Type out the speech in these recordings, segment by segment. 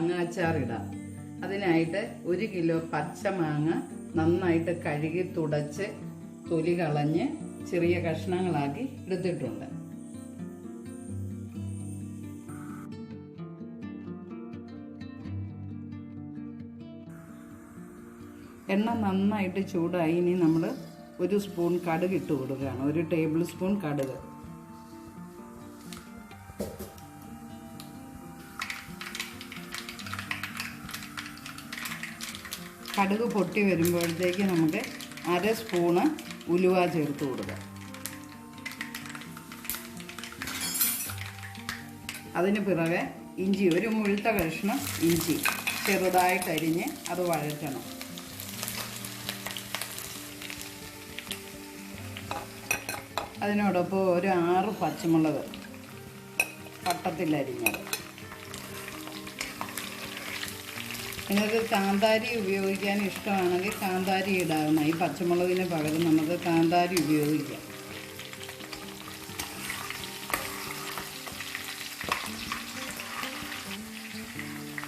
മാങ്ങ അച്ചാർ ഇടാം. അതിനായിട്ട് 1 കിലോ പച്ചമാങ്ങ നന്നായിട്ട് കഴുകി തുടച്ച് തൊലി കളഞ്ഞ് ചെറിയ കഷ്ണങ്ങളാക്കി എടുത്തിട്ടുണ്ട്. എണ്ണ നന്നായിട്ട് ചൂടായി. ഇനി നമ്മൾ 1 സ്പൂൺ കടുക് ഇട്ട് കൊടുക്കുകയാണ്. 1 ടേബിൾ സ്പൂൺ കടുക്. കടുക് പൊട്ടി വരുമ്പോഴത്തേക്ക് നമുക്ക് 1/2 സ്പൂണ് ഉലുവ ചേർത്ത് കൊടുക്കുക. അതിന് പിറകെ ഇഞ്ചി, ഒരു മുഴുത്ത കഷ്ണം ഇഞ്ചി ചെറുതായിട്ട് അരിഞ്ഞ് അത് വഴറ്റണം. അതിനോടൊപ്പം ഒരു 6 പച്ചമുളക് വട്ടത്തിലരിഞ്ഞത്. നിങ്ങൾക്ക് കാന്താരി ഉപയോഗിക്കാൻ ഇഷ്ടമാണെങ്കിൽ കാന്താരി ഇടാവുന്ന. ഈ പച്ചമുളകിന് പകരം നമുക്ക് കാന്താരി ഉപയോഗിക്കാം.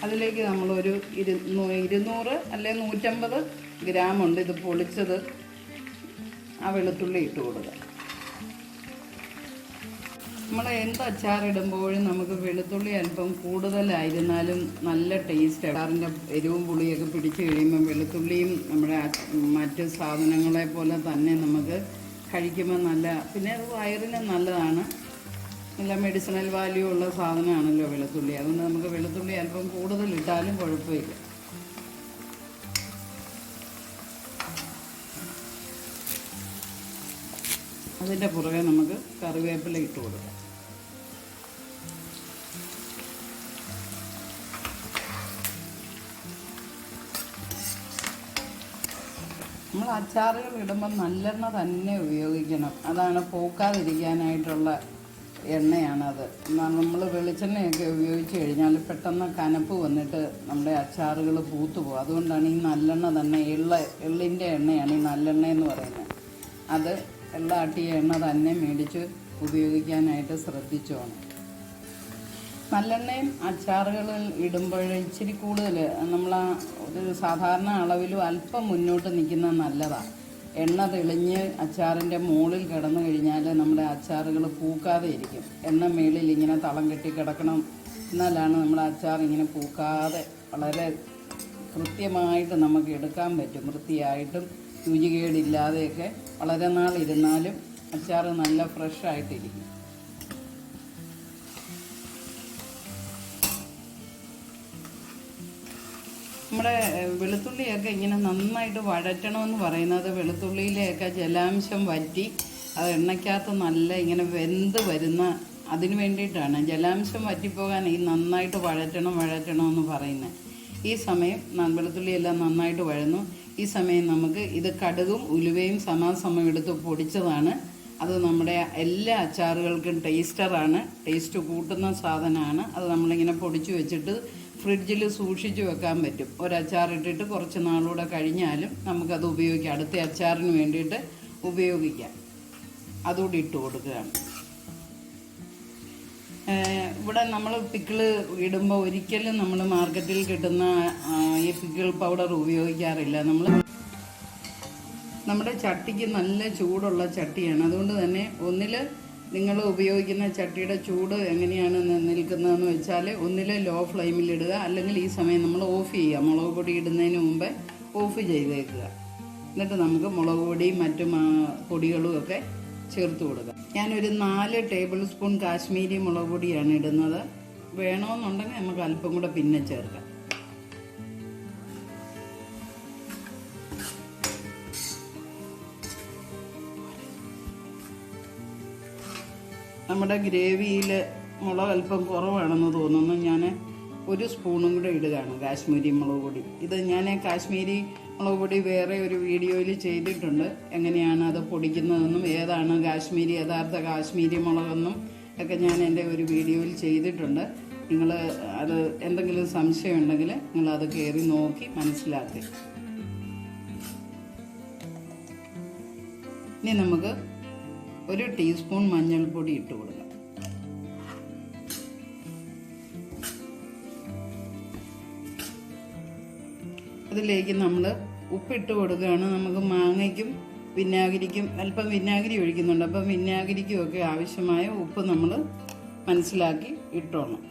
അതിലേക്ക് നമ്മളൊരു 200 അല്ലെങ്കിൽ 150 ഗ്രാം ഉണ്ട് ഇത് പൊളിച്ചത്, ആ വെളുത്തുള്ളി ഇട്ട് കൊടുക്കുക. നമ്മൾ എന്ത് അച്ചാറിടുമ്പോഴും നമുക്ക് വെളുത്തുള്ളി അല്പം കൂടുതലായിരുന്നാലും നല്ല ടേസ്റ്റ്. അച്ചാറിൻ്റെ എരിവും പുളിയൊക്കെ പിടിച്ച് കഴിയുമ്പോൾ വെളുത്തുള്ളിയും നമ്മുടെ മറ്റ് സാധനങ്ങളെ പോലെ തന്നെ നമുക്ക് കഴിക്കുമ്പോൾ നല്ല, പിന്നെ അത് വയറിന് നല്ലതാണ്. നല്ല മെഡിസിനൽ വാല്യൂ ഉള്ള സാധനമാണല്ലോ വെളുത്തുള്ളി. അതുകൊണ്ട് നമുക്ക് വെളുത്തുള്ളി അല്പം കൂടുതൽ ഇട്ടാലും കുഴപ്പമില്ല. അതിൻ്റെ പുറകെ നമുക്ക് കറിവേപ്പില ഇട്ട് കൊടുക്കാം. നമ്മൾ അച്ചാറുകൾ ഇടുമ്പോൾ നല്ലെണ്ണ തന്നെ ഉപയോഗിക്കണം. അതാണ് പൂക്കാതിരിക്കാനായിട്ടുള്ള എണ്ണയാണത്. നമ്മൾ വെളിച്ചെണ്ണയൊക്കെ ഉപയോഗിച്ച് കഴിഞ്ഞാൽ പെട്ടെന്ന് കനപ്പ് വന്നിട്ട് നമ്മുടെ അച്ചാറുകൾ പൂത്തു പോകും. അതുകൊണ്ടാണ് ഈ നല്ലെണ്ണ തന്നെ, എള്ളിൻ്റെ എണ്ണയാണ് ഈ നല്ലെണ്ണ എന്ന് പറയുന്നത്. അത് എള്ളാട്ടിയ എണ്ണ തന്നെ മേടിച്ച് ഉപയോഗിക്കാനായിട്ട് ശ്രദ്ധിച്ചോണം. നല്ലെണ്ണയും അച്ചാറുകളിൽ ഇടുമ്പോൾ ഇച്ചിരി കൂടുതൽ നമ്മൾ ഒരു സാധാരണ അളവിലും അല്പം മുന്നോട്ട് നിൽക്കുന്നത് നല്ലതാണ്. എണ്ണ തെളിഞ്ഞ് അച്ചാറിൻ്റെ മുകളിൽ കിടന്നു കഴിഞ്ഞാൽ നമ്മുടെ അച്ചാറുകൾ പൂക്കാതെ ഇരിക്കും. എണ്ണ മേളിൽ ഇങ്ങനെ തളം കെട്ടി കിടക്കണം, എന്നാലാണ് നമ്മുടെ അച്ചാർ ഇങ്ങനെ പൂക്കാതെ വളരെ കൃത്യമായിട്ട് നമുക്ക് എടുക്കാൻ പറ്റും. വൃത്തിയായിട്ടും രുചികേടില്ലാതെയൊക്കെ വളരെ നാളിരുന്നാലും അച്ചാർ നല്ല ഫ്രഷായിട്ടിരിക്കും. നമ്മുടെ വെളുത്തുള്ളിയൊക്കെ ഇങ്ങനെ നന്നായിട്ട് വഴറ്റണമെന്ന് പറയുന്നത് വെളുത്തുള്ളിയിലെയൊക്കെ ജലാംശം വറ്റി അത് എണ്ണയ്ക്കകത്ത് നല്ല ഇങ്ങനെ വെന്ത് വരുന്ന അതിന് വേണ്ടിയിട്ടാണ്. ജലാംശം വറ്റിപ്പോകാൻ ഈ നന്നായിട്ട് വഴറ്റണമെന്ന് പറയുന്നത്. ഈ സമയം വെളുത്തുള്ളിയെല്ലാം നന്നായിട്ട് വഴന്നു. ഈ സമയം നമുക്ക് ഇത് കടുകും ഉലുവയും സമാസമം എടുത്ത് പൊടിച്ചതാണ്. അത് നമ്മുടെ എല്ലാ അച്ചാറുകൾക്കും ടേസ്റ്ററാണ്, ടേസ്റ്റ് കൂട്ടുന്ന സാധനമാണ്. അത് നമ്മളിങ്ങനെ പൊടിച്ച് വെച്ചിട്ട് ഫ്രിഡ്ജിൽ സൂക്ഷിച്ച് വെക്കാൻ പറ്റും. ഒരച്ചാറിട്ടിട്ട് കുറച്ച് നാളൂടെ കഴിഞ്ഞാലും നമുക്കത് ഉപയോഗിക്കാം. അടുത്ത അച്ചാറിന് വേണ്ടിയിട്ട് ഉപയോഗിക്കാം. അതുകൂടി ഇട്ട് കൊടുക്കുകയാണ്. ഇവിടെ നമ്മൾ പിക്കിള് ഇടുമ്പോൾ ഒരിക്കലും നമ്മൾ മാർക്കറ്റിൽ കിട്ടുന്ന ഈ പിക്കിൾ പൗഡർ ഉപയോഗിക്കാറില്ല. നമ്മുടെ ചട്ടിക്ക് നല്ല ചൂടുള്ള ചട്ടിയാണ്. അതുകൊണ്ട് തന്നെ ഒന്നിൽ നിങ്ങൾ ഉപയോഗിക്കുന്ന ചട്ടിയുടെ ചൂട് എങ്ങനെയാണ് നിൽക്കുന്നതെന്ന് വെച്ചാൽ ഒന്നിൽ ലോ ഫ്ലെയിമിലിടുക, അല്ലെങ്കിൽ ഈ സമയം നമ്മൾ ഓഫ് ചെയ്യുക. മുളക് പൊടി ഇടുന്നതിന് മുമ്പേ ഓഫ് ചെയ്തേക്കുക. എന്നിട്ട് നമുക്ക് മുളക് പൊടിയും മറ്റു പൊടികളും ഒക്കെ ചേർത്ത് കൊടുക്കുക. ഞാനൊരു 4 ടേബിൾ സ്പൂൺ കാശ്മീരി മുളക് പൊടിയാണ് ഇടുന്നത്. വേണമെന്നുണ്ടെങ്കിൽ നമുക്ക് അല്പം കൂടെ പിന്നെ ചേർക്കാം. നമ്മുടെ ഗ്രേവിയിൽ മുളക് അല്പം കുറവാണെന്ന് തോന്നുന്നു. ഞാൻ 1 സ്പൂണും കൂടെ ഇടുകയാണ് കാശ്മീരി മുളക് പൊടി. ഇത് ഞാൻ കാശ്മീരി മുളക് പൊടി വേറെ ഒരു വീഡിയോയിൽ ചെയ്തിട്ടുണ്ട്, എങ്ങനെയാണ് അത് പൊടിക്കുന്നതെന്നും ഏതാണ് യഥാർത്ഥ കാശ്മീരി മുളകെന്നും ഒക്കെ ഞാൻ എൻ്റെ ഒരു വീഡിയോയിൽ ചെയ്തിട്ടുണ്ട്. നിങ്ങൾ അത് എന്തെങ്കിലും സംശയം ഉണ്ടെങ്കിൽ നിങ്ങളത് കയറി നോക്കി മനസ്സിലാക്കി. ഇനി നമുക്ക് 1 ടീസ്പൂൺ മഞ്ഞൾപ്പൊടി ഇട്ട് കൊടുക്കാം. അതിലേക്ക് നമ്മൾ ഉപ്പിട്ട് കൊടുക്കുകയാണ്. നമുക്ക് മാങ്ങയ്ക്കും വിനാഗിരിക്കും അല്പം വിനാഗിരി ഒഴിക്കുന്നുണ്ട്. അപ്പം വിനാഗിരിക്കും ഒക്കെ ആവശ്യമായ ഉപ്പ് നമ്മൾ മനസ്സിലാക്കി ഇട്ടോണം.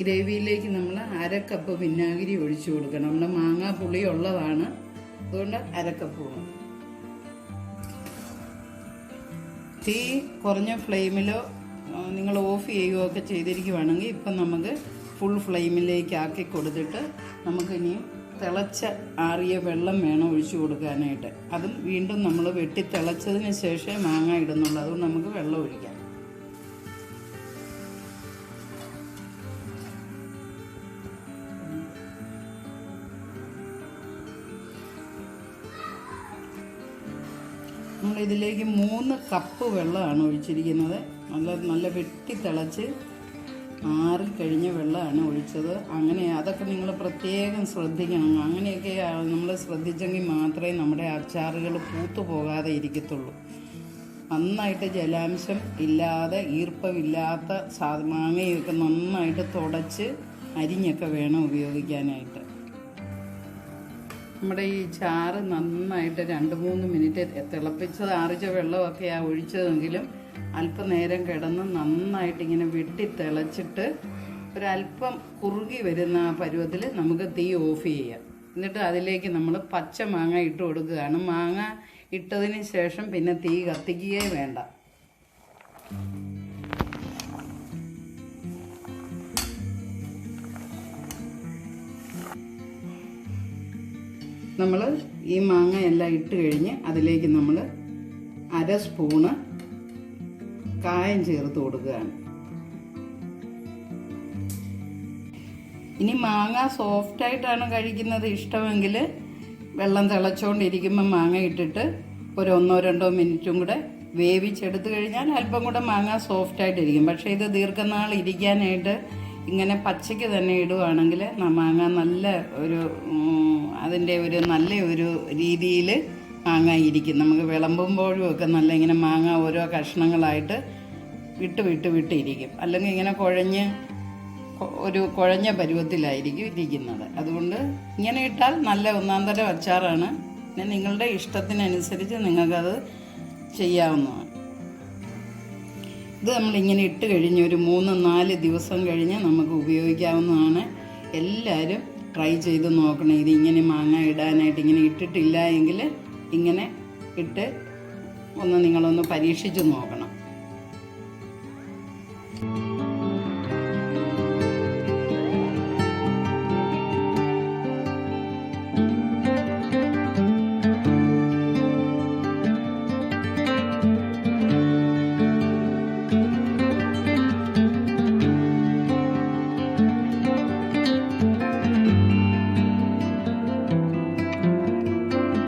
ഗ്രേവിയിലേക്ക് നമ്മൾ 1/2 കപ്പ് വിനാഗിരി ഒഴിച്ചു കൊടുക്കണം. നമ്മുടെ മാങ്ങാ പുളി ഉള്ളതാണ്, അതുകൊണ്ട് 1/2 കപ്പ് വേണം. തീ കുറഞ്ഞ ഫ്ലെയിമിലോ നിങ്ങൾ ഓഫ് ചെയ്യുകയോ ഒക്കെ ചെയ്തിരിക്കുവാണെങ്കിൽ ഇപ്പം നമുക്ക് ഫുൾ ഫ്ലെയിമിലേക്ക് ആക്കി കൊടുത്തിട്ട് നമുക്കിനി തിളച്ച ആറിയ വെള്ളം വേണം ഒഴിച്ചു കൊടുക്കാനായിട്ട്. അതും വീണ്ടും നമ്മൾ വെട്ടി തിളച്ചതിന് ശേഷമേ മാങ്ങ ഇടുന്നുള്ളൂ, അതുകൊണ്ട് നമുക്ക് വെള്ളം ഒഴിക്കാം. നമ്മളിതിലേക്ക് 3 കപ്പ് വെള്ളമാണ് ഒഴിച്ചിരിക്കുന്നത്. നല്ല വെട്ടി തിളച്ച് ആറിക്കഴിഞ്ഞ വെള്ളമാണ് ഒഴിച്ചത്. അങ്ങനെ അതൊക്കെ നിങ്ങൾ പ്രത്യേകം ശ്രദ്ധിക്കണം. അങ്ങനെയൊക്കെ നമ്മൾ ശ്രദ്ധിച്ചെങ്കിൽ മാത്രമേ നമ്മുടെ അച്ചാറുകൾ പൂത്തു പോകാതെ ഇരിക്കത്തുള്ളൂ. നന്നായിട്ട് ജലാംശം ഇല്ലാതെ ഈർപ്പമില്ലാത്ത മാങ്ങയൊക്കെ നന്നായിട്ട് തുടച്ച് അരിഞ്ഞൊക്കെ വേണം ഉപയോഗിക്കാനായിട്ട്. നമ്മുടെ ഈ ചാറ് നന്നായിട്ട് 2-3 മിനിറ്റ് തിളപ്പിച്ചത് ആറിച്ച വെള്ളമൊക്കെയാണ് ഒഴിച്ചതെങ്കിലും അല്പനേരം കിടന്ന് നന്നായിട്ട് ഇങ്ങനെ വെട്ടി തിളച്ചിട്ട് ഒരല്പം കുറുകി വരുന്ന ആ പരുവത്തിൽ നമുക്ക് തീ ഓഫ് ചെയ്യാം. എന്നിട്ട് അതിലേക്ക് നമ്മൾ പച്ച മാങ്ങ ഇട്ട് കൊടുക്കുകയാണ്. മാങ്ങ ഇട്ടതിന് ശേഷം പിന്നെ തീ കത്തിക്കുകയേ വേണ്ട. നമ്മൾ ഈ മാങ്ങ എല്ലാം ഇട്ട് കഴിഞ്ഞ് അതിലേക്ക് നമ്മൾ 1/2 സ്പൂണ് കായം ചേർത്ത് കൊടുക്കുകയാണ്. ഇനി മാങ്ങ സോഫ്റ്റായിട്ടാണ് കഴിക്കുന്നത് ഇഷ്ടമെങ്കിൽ വെള്ളം തിളച്ചുകൊണ്ടിരിക്കുമ്പോൾ മാങ്ങ ഇട്ടിട്ട് ഒരു 1-2 മിനിറ്റും കൂടെ വേവിച്ചെടുത്ത് കഴിഞ്ഞാൽ അല്പം കൂടെ മാങ്ങ സോഫ്റ്റായിട്ടിരിക്കും. പക്ഷേ ഇത് ദീർഘനാൾ ഇരിക്കാനായിട്ട് ഇങ്ങനെ പച്ചയ്ക്ക് തന്നെ ഇടുവാണെങ്കിൽ മാങ്ങ നല്ല ഒരു അതിൻ്റെ ഒരു നല്ല ഒരു രീതിയിൽ മാങ്ങ ഇരിക്കും. നമുക്ക് വിളമ്പുമ്പോഴും ഒക്കെ നല്ല ഇങ്ങനെ മാങ്ങ ഓരോ കഷ്ണങ്ങളായിട്ട് വിട്ടിരിക്കും. അല്ലെങ്കിൽ ഇങ്ങനെ കുഴഞ്ഞ പരുവത്തിലായിരിക്കും ഇരിക്കുന്നത്. അതുകൊണ്ട് ഇങ്ങനെ ഇട്ടാൽ നല്ല ഒന്നാന്തരം അച്ചാറാണ്. പിന്നെ നിങ്ങളുടെ ഇഷ്ടത്തിനനുസരിച്ച് നിങ്ങൾക്കത് ചെയ്യാവുന്നതാണ്. ഇത് നമ്മളിങ്ങനെ ഇട്ട് കഴിഞ്ഞ് ഒരു 3-4 ദിവസം കഴിഞ്ഞ് നമുക്ക് ഉപയോഗിക്കാവുന്നതാണ്. എല്ലാവരും ട്രൈ ചെയ്ത് നോക്കണം. ഇത് ഇങ്ങനെ മാങ്ങ ഇടാനായിട്ട് ഇങ്ങനെ ഇട്ടിട്ടില്ല എങ്കിൽ ഇങ്ങനെ ഇട്ട് നിങ്ങളൊന്ന് പരീക്ഷിച്ച് നോക്കണം.